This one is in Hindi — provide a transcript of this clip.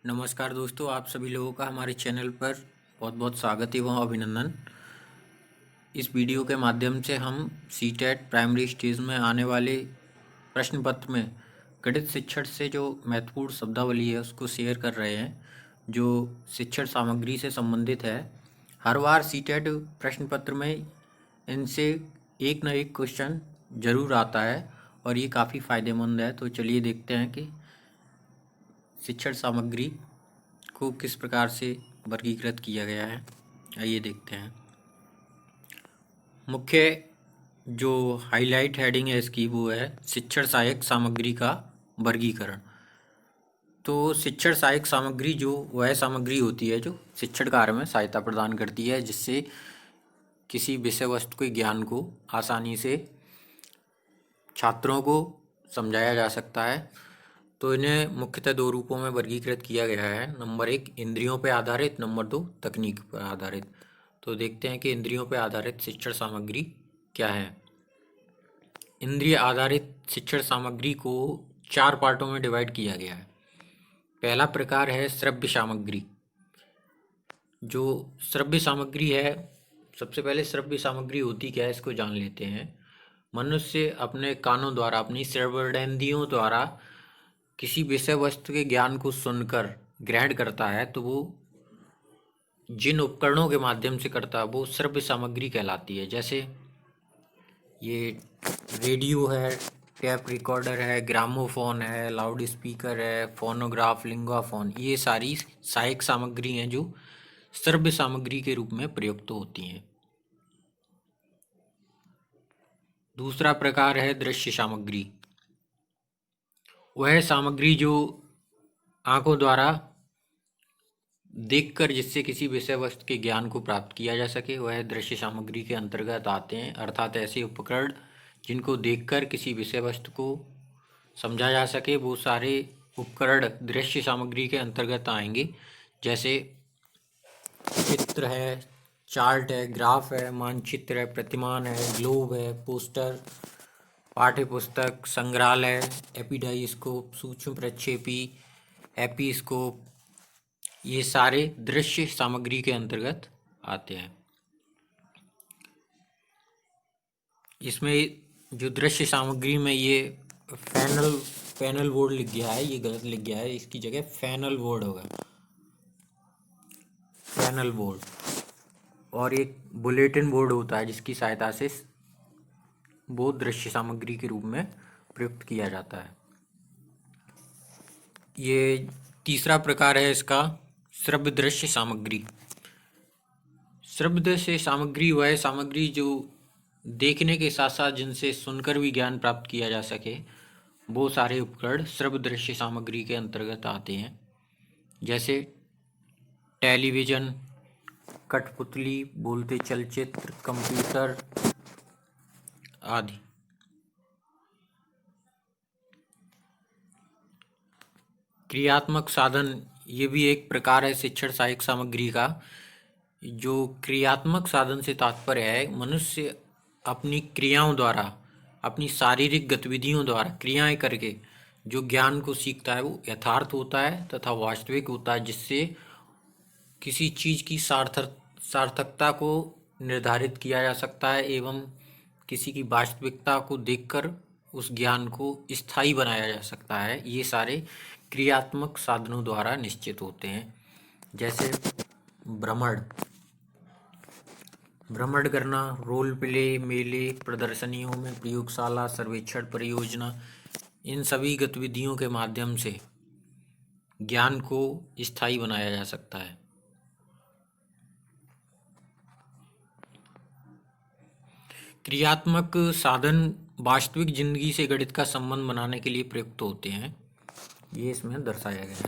नमस्कार दोस्तों, आप सभी लोगों का हमारे चैनल पर बहुत बहुत स्वागत एवं अभिनंदन। इस वीडियो के माध्यम से हम सीटेट प्राइमरी स्टेज में आने वाले प्रश्न पत्र में गणित शिक्षण से जो महत्वपूर्ण शब्दावली है उसको शेयर कर रहे हैं, जो शिक्षण सामग्री से संबंधित है। हर बार सीटेट प्रश्न पत्र में इनसे एक न एक क्वेश्चन जरूर आता है और ये काफ़ी फ़ायदेमंद है। तो चलिए देखते हैं कि शिक्षण सामग्री को किस प्रकार से वर्गीकृत किया गया है। आइए देखते हैं। मुख्य जो हाईलाइट हेडिंग है इसकी वो है शिक्षण सहायक सामग्री का वर्गीकरण। तो शिक्षण सहायक सामग्री जो वह सामग्री होती है जो शिक्षण कार्य में सहायता प्रदान करती है, जिससे किसी विषय वस्तु के ज्ञान को आसानी से छात्रों को समझाया जा सकता है। तो इन्हें मुख्यतः दो रूपों में वर्गीकृत किया गया है। नंबर 1 इंद्रियों पर आधारित, नंबर 2 तकनीक पर आधारित। तो देखते हैं कि इंद्रियों पर आधारित शिक्षण सामग्री क्या है। इंद्रिय आधारित शिक्षण सामग्री को 4 पार्टों में डिवाइड किया गया है। पहला प्रकार है श्रव्य सामग्री। जो श्रव्य सामग्री है, सबसे पहले श्रव्य सामग्री होती क्या है इसको जान लेते हैं। मनुष्य अपने कानों द्वारा, अपनी श्रवणेंद्रियों द्वारा किसी विषय वस्तु के ज्ञान को सुनकर ग्रहण करता है, तो वो जिन उपकरणों के माध्यम से करता है वो श्रव्य सामग्री कहलाती है। जैसे ये रेडियो है, टेप रिकॉर्डर है, ग्रामोफोन है, लाउड स्पीकर है, फोनोग्राफ, लिंगोफोन, ये सारी सहायक सामग्री हैं जो श्रव्य सामग्री के रूप में प्रयुक्त होती हैं। दूसरा प्रकार है दृश्य सामग्री। वह सामग्री जो आंखों द्वारा देखकर जिससे किसी विषय वस्तु के ज्ञान को प्राप्त किया जा सके, वह दृश्य सामग्री के अंतर्गत आते हैं। अर्थात ऐसे उपकरण जिनको देखकर किसी विषय वस्तु को समझा जा सके, वो सारे उपकरण दृश्य सामग्री के अंतर्गत आएंगे। जैसे चित्र है, चार्ट है, ग्राफ है, मानचित्र है, प्रतिमान है, ग्लोब है, पोस्टर, पाठ्य पुस्तक, संग्रहालय, एपिडाइस्कोप, सूक्ष्म प्रक्षेपी, एपीस्कोप, ये सारे दृश्य सामग्री के अंतर्गत आते हैं। इसमें जो दृश्य सामग्री में ये पैनल बोर्ड लिख गया है, ये गलत लिख गया है, इसकी जगह पैनल बोर्ड होगा, पैनल बोर्ड। और एक बुलेटिन बोर्ड होता है जिसकी सहायता से वो दृश्य सामग्री के रूप में प्रयुक्त किया जाता है। ये तीसरा प्रकार है इसका श्रव्य दृश्य सामग्री। श्रव्य दृश्य सामग्री वह सामग्री जो देखने के साथ साथ जिनसे सुनकर भी ज्ञान प्राप्त किया जा सके, वो सारे उपकरण श्रव्य दृश्य सामग्री के अंतर्गत आते हैं। जैसे टेलीविज़न, कठपुतली, बोलते चलचित्र, कंप्यूटर आदि। क्रियात्मक साधन ये भी एक प्रकार है शिक्षण सहायक सामग्री का। जो क्रियात्मक साधन से तात्पर्य है मनुष्य अपनी क्रियाओं द्वारा, अपनी शारीरिक गतिविधियों द्वारा क्रियाएं करके जो ज्ञान को सीखता है वो यथार्थ होता है तथा वास्तविक होता है, जिससे किसी चीज़ की सार्थकता को निर्धारित किया जा सकता है एवं किसी की वास्तविकता को देखकर उस ज्ञान को स्थायी बनाया जा सकता है। ये सारे क्रियात्मक साधनों द्वारा निश्चित होते हैं। जैसे भ्रमण करना, रोल प्ले, मेले, प्रदर्शनियों में, प्रयोगशाला, सर्वेक्षण, परियोजना, इन सभी गतिविधियों के माध्यम से ज्ञान को स्थायी बनाया जा सकता है। क्रियात्मक साधन वास्तविक जिंदगी से गणित का संबंध बनाने के लिए प्रयुक्त होते हैं, ये इसमें दर्शाया गया है।